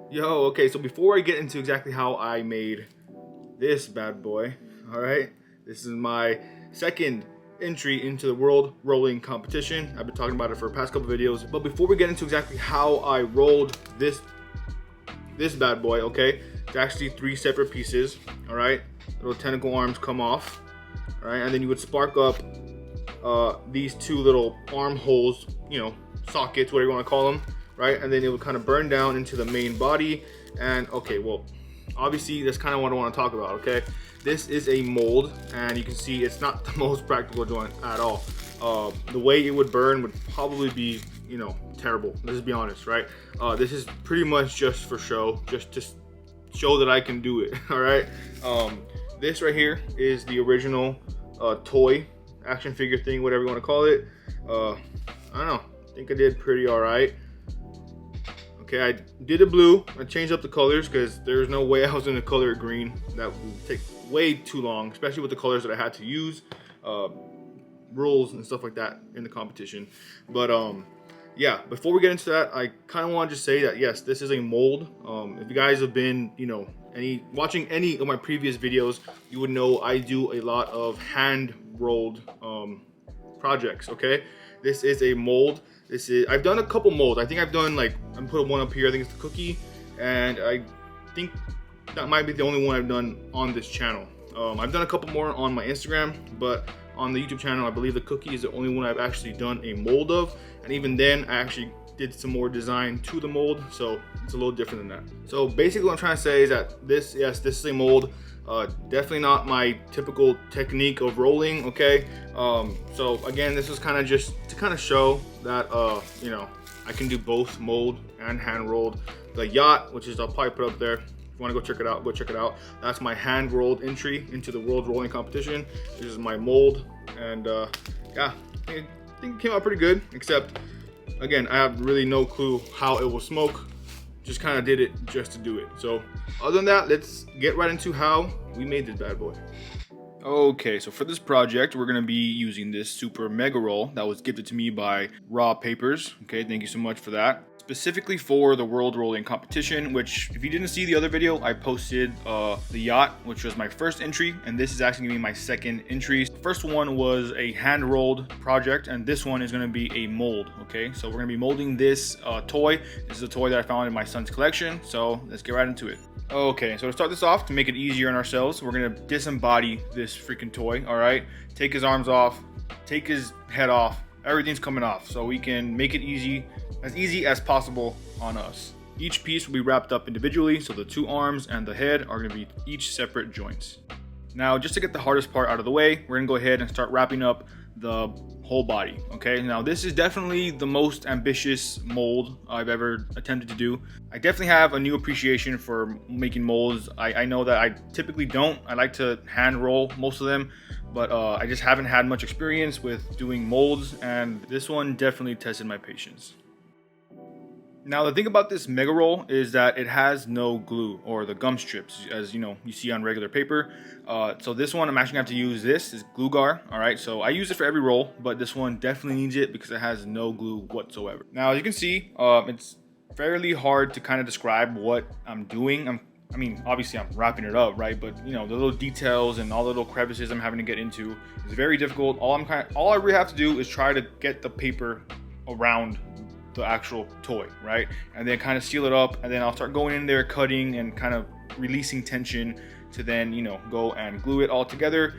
Yo, okay, so before I get into exactly how I made this bad boy, all right, this is my second entry into the world rolling competition. I've been talking about it for the past couple videos, but before we get into exactly how I rolled this bad boy, okay, it's actually three separate pieces, all right. Little tentacle arms come off, all right, and then you would spark up these two little arm holes, sockets, whatever you want to call them, right? And then it would kind of burn down into the main body. And okay, well, obviously that's kind of what I want to talk about. Okay, this is a mold, and you can see it's not the most practical joint at all. The way it would burn would probably be, terrible. Let's be honest, right? This is pretty much just for show, just to show that I can do it. All right. This right here is the original toy action figure thing, whatever you want to call it. I don't know. I think I did pretty all right. Okay, I did it blue. I changed up the colors because there's no way I was gonna color it green. That would take way too long, especially with the colors that I had to use, rules and stuff like that in the competition. But yeah, before we get into that, I kind of want to just say that yes, this is a mold. If you guys have been, watching any of my previous videos, you would know I do a lot of hand rolled projects. Okay, this is a mold. I've done a couple molds. I think I've done, I'm put one up here. I think it's the cookie, and I think that might be the only one I've done on this channel. I've done a couple more on my Instagram, but on the YouTube channel, I believe the cookie is the only one I've actually done a mold of. And even then, I actually did some more design to the mold, so it's a little different than that. So basically what I'm trying to say is that this is a mold. Definitely not my typical technique of rolling, okay? So again, this was kind of just to kind of show that, I can do both mold and hand rolled. The yacht, which is I'll probably put up there. If you want to go check it out, go check it out. That's my hand rolled entry into the world rolling competition. This is my mold, and yeah, I think it came out pretty good, except again, I have really no clue how it will smoke. Just kind of did it just to do it. So other than that, let's get right into how we made this bad boy. Okay, so for this project, we're gonna be using this super mega roll that was gifted to me by Raw Papers. Okay, thank you so much for that. Specifically for the world rolling competition, which if you didn't see the other video, I posted the yacht, which was my first entry, and this is actually gonna be my second entry. The first one was a hand rolled project, and this one is gonna be a mold. Okay, so we're gonna be molding this toy. This is a toy that I found in my son's collection, so let's get right into it. Okay, so to start this off, to make it easier on ourselves, we're gonna disembody this freaking toy. All right, take his arms off, take his head off, everything's coming off, so we can make it as easy as possible on us. Each piece will be wrapped up individually, so the two arms and the head are gonna be each separate joints. Now, just to get the hardest part out of the way, we're gonna go ahead and start wrapping up the whole body. Okay, now this is definitely the most ambitious mold I've ever attempted to do. I definitely have a new appreciation for making molds. I know that I typically don't. I like to hand roll most of them, but I just haven't had much experience with doing molds, and this one definitely tested my patience. Now, the thing about this mega roll is that it has no glue or the gum strips, as you see on regular paper. So this one, I'm actually gonna have to use this is glue gar. All right, so I use it for every roll, but this one definitely needs it because it has no glue whatsoever. Now, as you can see, it's fairly hard to kind of describe what I'm doing. I mean, obviously I'm wrapping it up, right? But the little details and all the little crevices I'm having to get into is very difficult. All I really have to do is try to get the paper around the actual toy, right? And then kind of seal it up, and then I'll start going in there, cutting and kind of releasing tension to then go and glue it all together.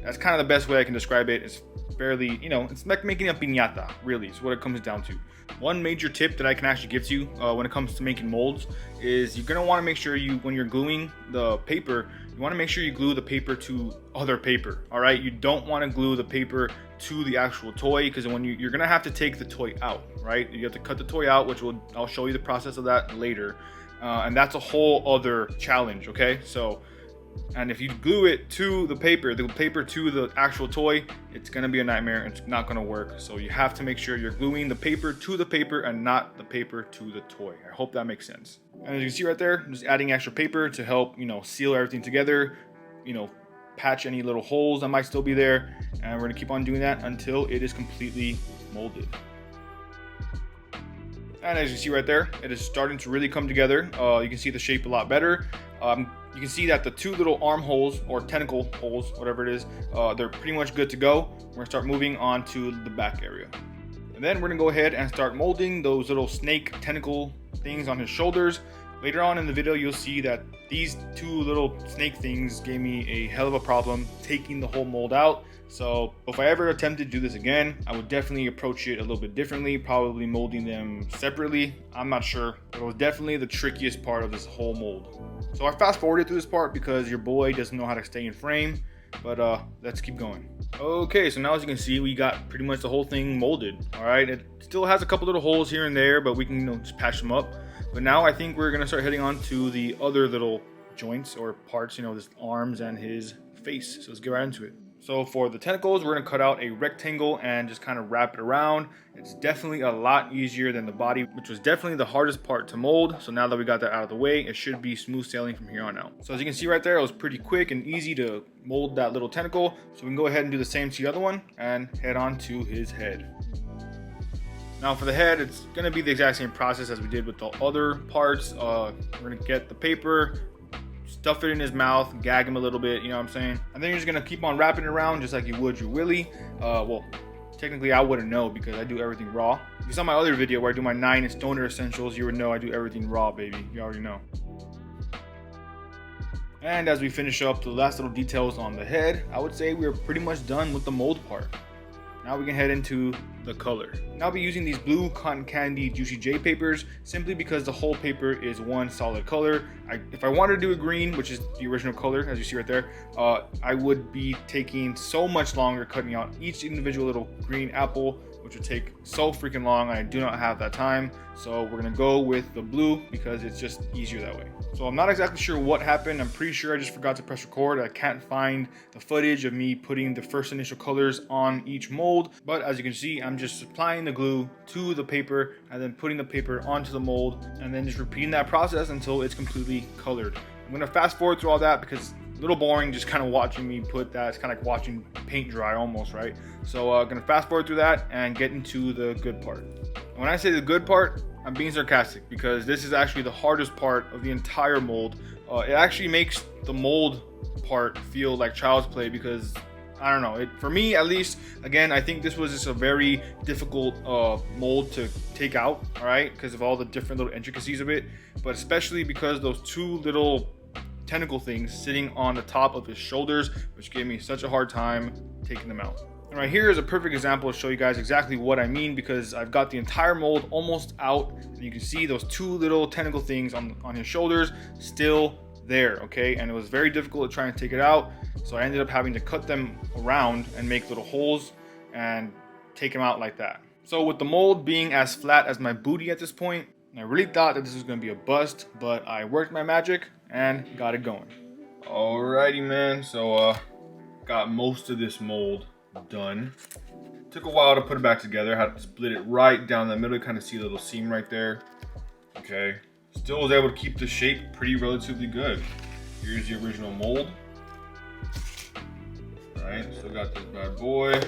That's kind of the best way I can describe it. It's fairly, it's like making a piñata, really, is what it comes down to. One major tip that I can actually give to you when it comes to making molds is you're gonna want to make sure when you're gluing the paper, you want to make sure you glue the paper to other paper. All right, you don't want to glue the paper to the actual toy, because when you're gonna have to take the toy out, right? You have to cut the toy out, which I'll show you the process of that later, and that's a whole other challenge. Okay, so. And if you glue it to the paper to the actual toy, it's gonna be a nightmare. It's not gonna work. So you have to make sure you're gluing the paper to the paper and not the paper to the toy. I hope that makes sense. And as you can see right there, I'm just adding extra paper to help, seal everything together, patch any little holes that might still be there. And we're gonna keep on doing that until it is completely molded. And as you see right there, it is starting to really come together. You can see the shape a lot better. You can see that the two little arm holes or tentacle holes, whatever it is, they're pretty much good to go. We're gonna start moving on to the back area. And then we're gonna go ahead and start molding those little snake tentacle things on his shoulders. Later on in the video, you'll see that these two little snake things gave me a hell of a problem taking the whole mold out. So if I ever attempted to do this again, I would definitely approach it a little bit differently, probably molding them separately. I'm not sure, but it was definitely the trickiest part of this whole mold. So I fast forwarded through this part because your boy doesn't know how to stay in frame, but let's keep going. Okay, so now as you can see, we got pretty much the whole thing molded. All right, it still has a couple little holes here and there, but we can just patch them up. But now I think we're gonna start heading on to the other little joints or parts, his arms and his face. So let's get right into it. So for the tentacles, we're gonna cut out a rectangle and just kind of wrap it around. It's definitely a lot easier than the body, which was definitely the hardest part to mold. So now that we got that out of the way, it should be smooth sailing from here on out. So as you can see right there, it was pretty quick and easy to mold that little tentacle. So we can go ahead and do the same to the other one and head on to his head. Now for the head, it's gonna be the exact same process as we did with the other parts. We're gonna get the paper, stuff it in his mouth, gag him a little bit, you know what I'm saying? And then you're just gonna keep on wrapping it around just like you would your willy. Well, technically I wouldn't know because I do everything raw. If you saw my other video where I do my 9 stoner essentials, you would know I do everything raw, baby. You already know. And as we finish up the last little details on the head, I would say we're pretty much done with the mold part. Now we can head into the color. Now I'll be using these blue cotton candy Juicy J papers simply because the whole paper is one solid color. If I wanted to do a green, which is the original color, as you see right there, I would be taking so much longer cutting out each individual little green apple, which would take so freaking long. I do not have that time. So we're gonna go with the blue because it's just easier that way. So I'm not exactly sure what happened. I'm pretty sure I just forgot to press record. I can't find the footage of me putting the first initial colors on each mold. But as you can see, I'm just applying the glue to the paper and then putting the paper onto the mold and then just repeating that process until it's completely colored. I'm gonna fast forward through all that because a little boring just kind of watching me put that. It's kind of like watching paint dry almost, right? So gonna fast forward through that and get into the good part. And when I say the good part, I'm being sarcastic because this is actually the hardest part of the entire mold. It actually makes the mold part feel like child's play because I don't know, for me at least, again, I think this was just a very difficult mold to take out, all right, because of all the different little intricacies of it, but especially because those two little tentacle things sitting on the top of his shoulders, which gave me such a hard time taking them out. And right here is a perfect example to show you guys exactly what I mean because I've got the entire mold almost out and you can see those two little tentacle things on his shoulders still there, okay? And it was very difficult to try and take it out, so I ended up having to cut them around and make little holes and take them out like that. So with the mold being as flat as my booty at this point, I really thought that this was going to be a bust, but I worked my magic and got it going. Alrighty, man. So got most of this mold done. Took a while to put it back together. Had to split it right down the middle. You kind of see a little seam right there. Okay. Still was able to keep the shape pretty relatively good. Here's the original mold. Alright, still got this bad boy.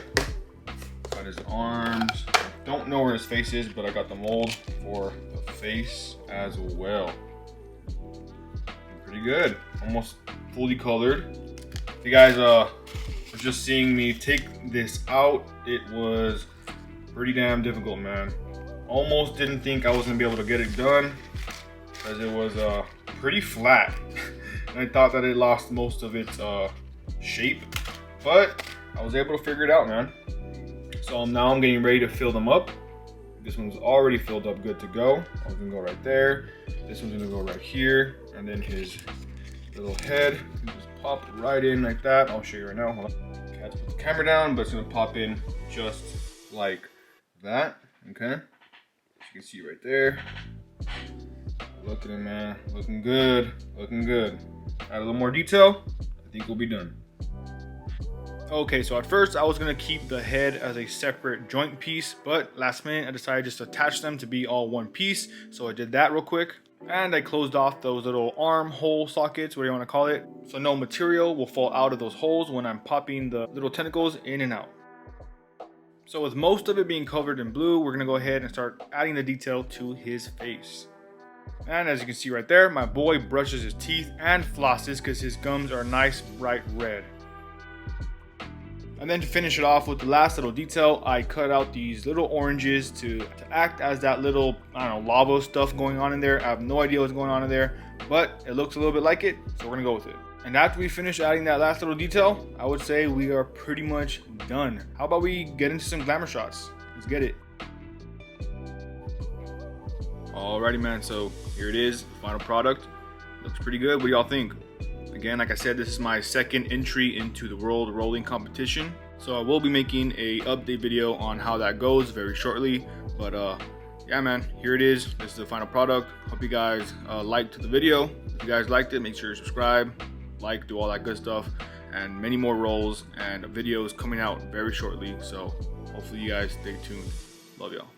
Got his arms. Don't know where his face is, but I got the mold for the face as well. Pretty good. Almost fully colored. If you guys were just seeing me take this out, it was pretty damn difficult, man. Almost didn't think I was gonna be able to get it done because it was pretty flat. And I thought that it lost most of its shape, but I was able to figure it out, man. So now I'm getting ready to fill them up. This one's already filled up, good to go. I was gonna go right there. This one's gonna go right here, and then his little head just pop right in like that. I'll show you right now. Hold on. Okay, I have to put the camera down, but it's gonna pop in just like that. Okay, as you can see right there. Look at him, man. Looking good. Looking good. Add a little more detail. I think we'll be done. Okay, so at first I was gonna keep the head as a separate joint piece, but last minute I decided just to attach them to be all one piece. So I did that real quick. And I closed off those little arm hole sockets, whatever you want to call it. So no material will fall out of those holes when I'm popping the little tentacles in and out. So with most of it being covered in blue, we're gonna go ahead and start adding the detail to his face. And as you can see right there, my boy brushes his teeth and flosses because his gums are nice bright red. And then to finish it off with the last little detail, I cut out these little oranges to act as that little, I don't know, lava stuff going on in there. I have no idea what's going on in there, but it looks a little bit like it, so we're gonna go with it. And after we finish adding that last little detail, I would say we are pretty much done. How about we get into some glamour shots? Let's get it. Alrighty, man, so here it is, final product. Looks pretty good. What do y'all think? Again, like I said, this is my second entry into the world rolling competition. So I will be making a update video on how that goes very shortly. But yeah, man, here it is. This is the final product. Hope you guys liked the video. If you guys liked it, make sure you subscribe, like, do all that good stuff. And many more rolls and videos coming out very shortly. So hopefully you guys stay tuned. Love y'all.